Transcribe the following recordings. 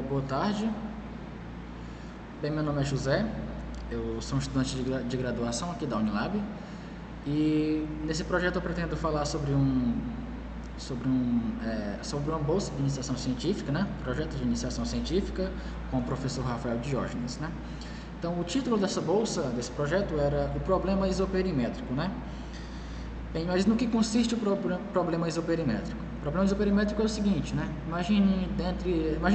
Boa tarde. Bem, meu nome é José, eu sou um estudante de graduação aqui da Unilab e nesse projeto eu pretendo falar sobre uma bolsa de iniciação científica, né? Projeto de iniciação científica com o professor Rafael Diógenes, né? Então, o título dessa bolsa, desse projeto, era o problema isoperimétrico, né? Bem, mas no que consiste o problema isoperimétrico? O problema isoperimétrico é o seguinte, né? Imagine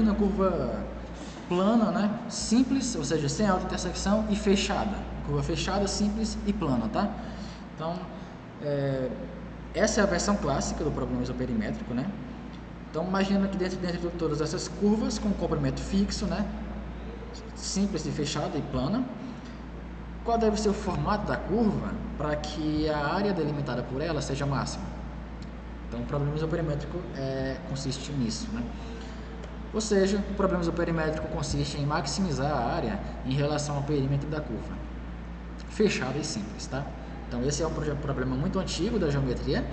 uma curva plana, né? Simples, ou seja, sem alta intersecção e fechada. Curva fechada, simples e plana, tá? Então, essa é a versão clássica do problema isoperimétrico, né? Então, imagina que dentro de todas essas curvas com comprimento fixo, né? Simples e fechada e plana, qual deve ser o formato da curva para que a área delimitada por ela seja máxima? Então, o problema isoperimétrico consiste nisso, né? Ou seja, o problema isoperimétrico consiste em maximizar a área em relação ao perímetro da curva, fechada e simples, tá? Então, esse é um problema muito antigo da geometria,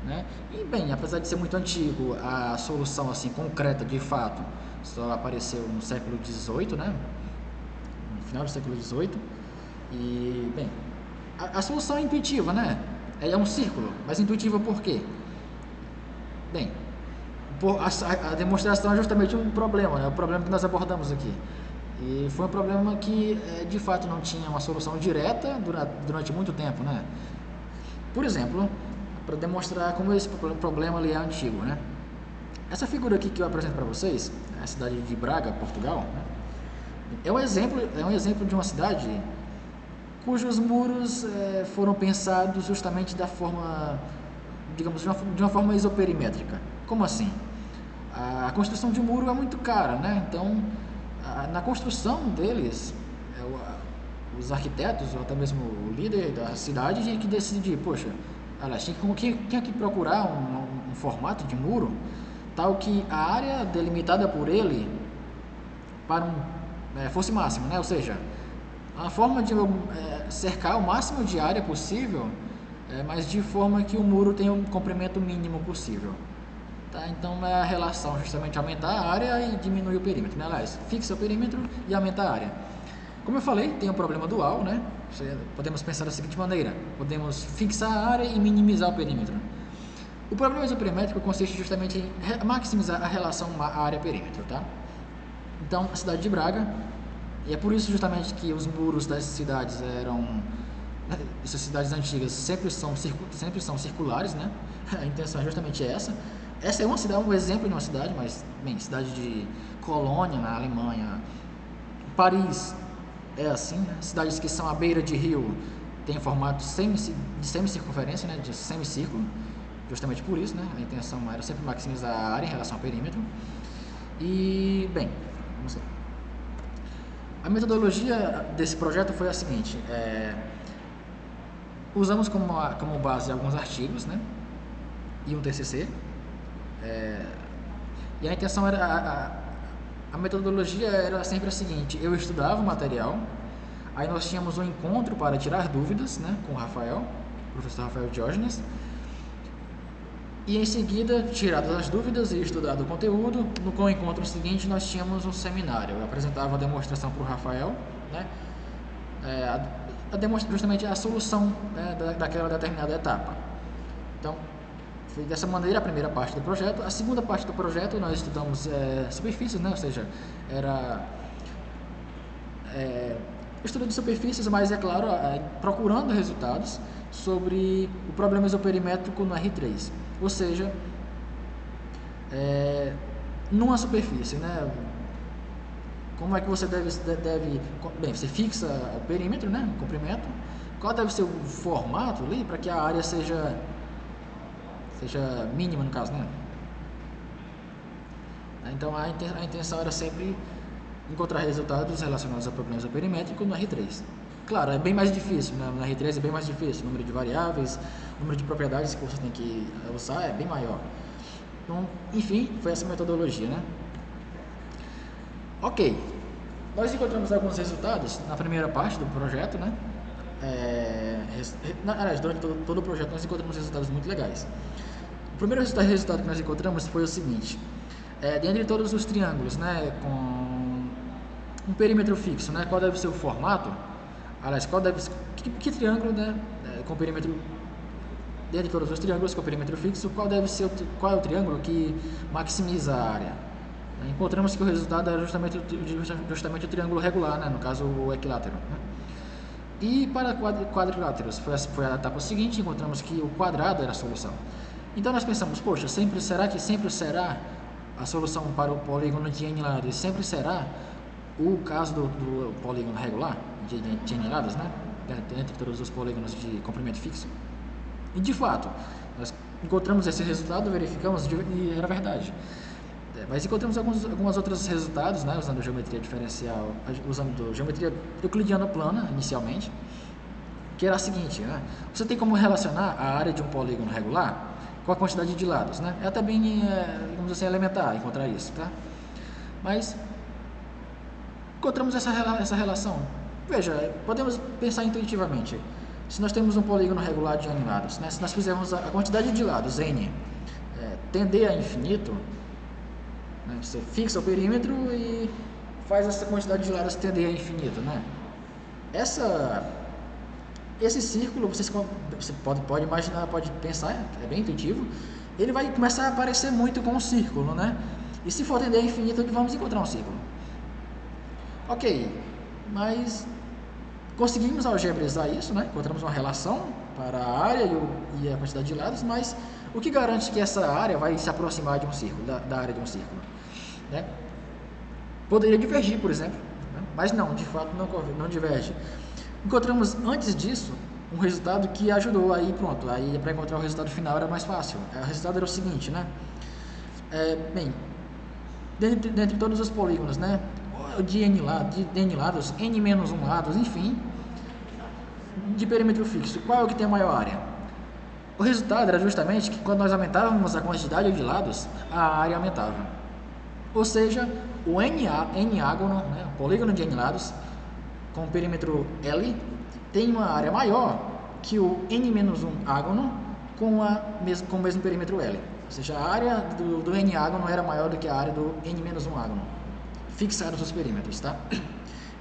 né? E, bem, apesar de ser muito antigo, a solução assim concreta, de fato, só apareceu no século XVIII, né? No final do século XVIII. E, bem, a solução é intuitiva, né? É um círculo, mas intuitiva por quê? Bem, a demonstração é justamente um problema, né? O problema que nós abordamos aqui. E foi um problema que, de fato, não tinha uma solução direta durante muito tempo, né? Por exemplo, para demonstrar como esse problema ali é antigo, né? Essa figura aqui que eu apresento para vocês, a cidade de Braga, Portugal, né? É um exemplo de uma cidade cujos muros foram pensados justamente da forma, digamos, de uma forma isoperimétrica. Como assim? A construção de um muro é muito cara, né? Então, na construção deles, os arquitetos, ou até mesmo o líder da cidade, tinha que decidir, poxa, aliás, tinha que procurar um formato de muro tal que a área delimitada por ele fosse máxima, né? Ou seja, a forma de cercar o máximo de área possível, mas de forma que o muro tenha um comprimento mínimo possível. Tá? Então é a relação justamente aumentar a área e diminuir o perímetro, né? Aliás, fixa o perímetro e aumenta a área. Como eu falei, tem um problema dual, né? Podemos pensar da seguinte maneira: podemos fixar a área e minimizar o perímetro. O problema isoperimétrico consiste justamente em maximizar a relação área-perímetro, tá? Então, a cidade de Braga, e é por isso justamente que os muros das cidades essas cidades antigas sempre são circulares, né? A intenção é justamente essa. Essa é um exemplo de uma cidade, mas, bem, cidade de Colônia, na Alemanha, Paris é assim, né? Cidades que são à beira de rio têm formato de semicircunferência, né? De semicírculo, justamente por isso, né? A intenção era sempre maximizar a área em relação ao perímetro. E, bem, vamos lá. A metodologia desse projeto foi a seguinte: usamos como base alguns artigos, né? E um TCC. E a intenção a metodologia era sempre a seguinte: eu estudava o material, aí nós tínhamos um encontro para tirar dúvidas, né, com o professor Rafael Diógenes, e em seguida, tiradas as dúvidas e estudado o conteúdo, no encontro seguinte nós tínhamos um seminário. Eu apresentava a demonstração para o Rafael, né, justamente a solução, né, daquela determinada etapa. Então, foi dessa maneira a primeira parte do projeto. A segunda parte do projeto nós estudamos superfícies, né? Ou seja, era estudo de superfícies, mas é claro, procurando resultados sobre o problema isoperimétrico no R3. Ou seja, numa superfície, né? Como é que você bem, você fixa o perímetro, né? O comprimento. Qual deve ser o formato ali para que a área seja mínima no caso, né? Então a intenção era sempre encontrar resultados relacionados a problemas perimétricos no R3. Claro, é bem mais difícil, né? No R3 é bem mais difícil, o número de variáveis, o número de propriedades que você tem que usar é bem maior. Então, enfim, foi essa metodologia, né? Ok, nós encontramos alguns resultados na primeira parte do projeto, né? Aliás, durante todo o projeto nós encontramos resultados muito legais. O primeiro resultado que nós encontramos foi o seguinte: dentre todos os triângulos, né, com um perímetro fixo, né, qual deve ser o formato? Aliás, qual deve ser, que triângulo, né, com perímetro, dentre todos os triângulos com perímetro fixo, qual é o triângulo que maximiza a área? Encontramos que o resultado é justamente o triângulo regular, né, no caso o equilátero, né? E para quadriláteros, foi a etapa seguinte, encontramos que o quadrado era a solução. Então nós pensamos, poxa, será que sempre será a solução para o polígono de n lados? Sempre será o caso do polígono regular, de n lados, né? Entre todos os polígonos de comprimento fixo. E de fato, nós encontramos esse resultado, verificamos e era verdade. Mas encontramos alguns outros resultados, né, usando geometria diferencial, usando geometria euclidiana plana, inicialmente, que era a seguinte, né, você tem como relacionar a área de um polígono regular com a quantidade de lados, né? É até bem, digamos assim, elementar encontrar isso, tá? Mas encontramos essa relação. Veja, podemos pensar intuitivamente. Se nós temos um polígono regular de n lados, né, se nós fizermos a quantidade de lados, n, tender a infinito, né, você fixa o perímetro e faz essa quantidade de lados tender a infinito, né? Esse círculo, você pode imaginar, pode pensar, é bem intuitivo, ele vai começar a aparecer muito com o círculo, né? E se for tender a infinito, vamos encontrar um círculo. Ok, mas conseguimos algebrizar isso, né? Encontramos uma relação para a área e a quantidade de lados, mas o que garante que essa área vai se aproximar de um círculo, da área de um círculo, né? Poderia divergir, por exemplo, né? Mas não, de fato não diverge. Encontramos antes disso um resultado que ajudou, aí pronto, aí para encontrar o resultado final era mais fácil. O resultado era o seguinte, né? Bem, dentre todos os polígonos, né? De n lados, n menos 1 lados, enfim, de perímetro fixo, qual é o que tem a maior área? O resultado era justamente que quando nós aumentávamos a quantidade de lados, a área aumentava. Ou seja, o n-ágono, né, o polígono de n lados, com o perímetro L, tem uma área maior que o n-1 ágono com o mesmo perímetro L. Ou seja, a área do n-ágono era maior do que a área do n-1 ágono, fixados os perímetros, tá?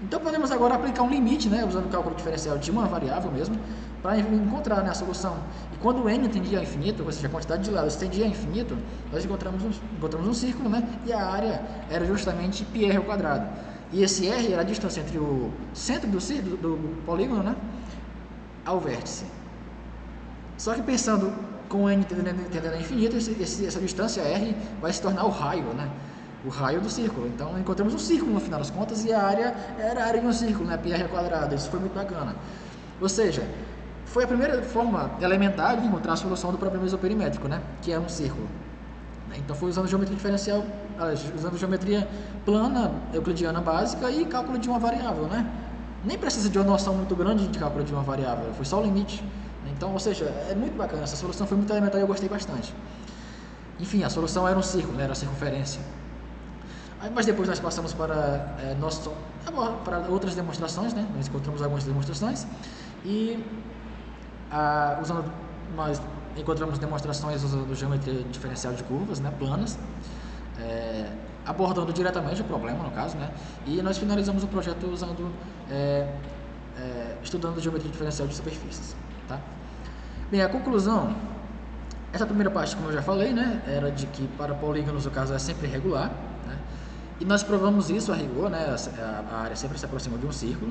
Então podemos agora aplicar um limite, né, usando o cálculo diferencial de uma variável mesmo, para encontrar, né, a solução. E quando o n tendia a infinito, ou seja, a quantidade de lados tendia a infinito, nós encontramos um círculo, né, e a área era justamente πr ao quadrado. E esse r era a distância entre o centro do polígono, né, ao vértice. Só que pensando com o n tendendo a infinito, essa distância r vai se tornar o raio, né? O raio do círculo. Então encontramos um círculo no final das contas e a área era a área de um círculo, né? πr ao quadrado. Isso foi muito bacana. Ou seja, foi a primeira forma elementar de encontrar a solução do problema isoperimétrico, né? Que é um círculo. Então foi usando geometria diferencial, usando geometria plana, euclidiana básica e cálculo de uma variável, né? Nem precisa de uma noção muito grande de cálculo de uma variável, foi só o limite. Então, ou seja, é muito bacana. Essa solução foi muito elementar e eu gostei bastante. Enfim, a solução era um círculo, né? Era a circunferência. Mas depois nós passamos para outras demonstrações, né? Nós encontramos algumas demonstrações e nós encontramos demonstrações usando geometria diferencial de curvas, né? Planas, abordando diretamente o problema, no caso, né? E nós finalizamos o projeto estudando geometria diferencial de superfícies, tá? Bem, a conclusão, essa primeira parte, como eu já falei, né? Era de que para polígonos o caso é sempre regular, né? E nós provamos isso a rigor, né? A área sempre se aproxima de um círculo,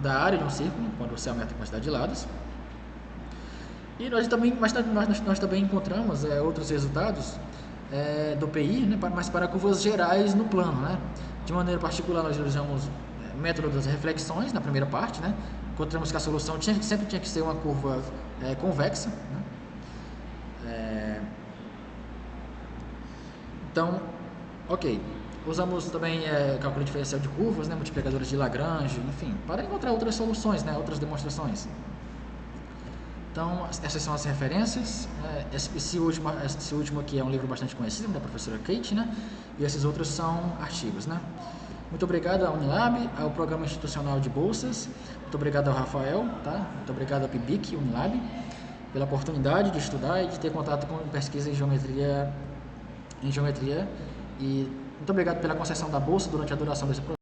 da área de um círculo, quando você aumenta a quantidade de lados. E nós também encontramos outros resultados do PI, né? Mas para curvas gerais no plano, né? De maneira particular, nós usamos método das reflexões na primeira parte, né? Encontramos que a solução sempre tinha que ser uma curva convexa, né? Então, ok. Usamos também cálculo diferencial de curvas, né, multiplicadores de Lagrange, enfim, para encontrar outras soluções, né, outras demonstrações. Então, essas são as referências. Esse último aqui é um livro bastante conhecido, da professora Kate, né, e esses outros são artigos, né. Muito obrigado à Unilab, ao Programa Institucional de Bolsas, muito obrigado ao Rafael, tá, muito obrigado ao PIBIC, Unilab, pela oportunidade de estudar e de ter contato com pesquisa em geometria em geometria. E muito obrigado pela concessão da bolsa durante a duração desse projeto.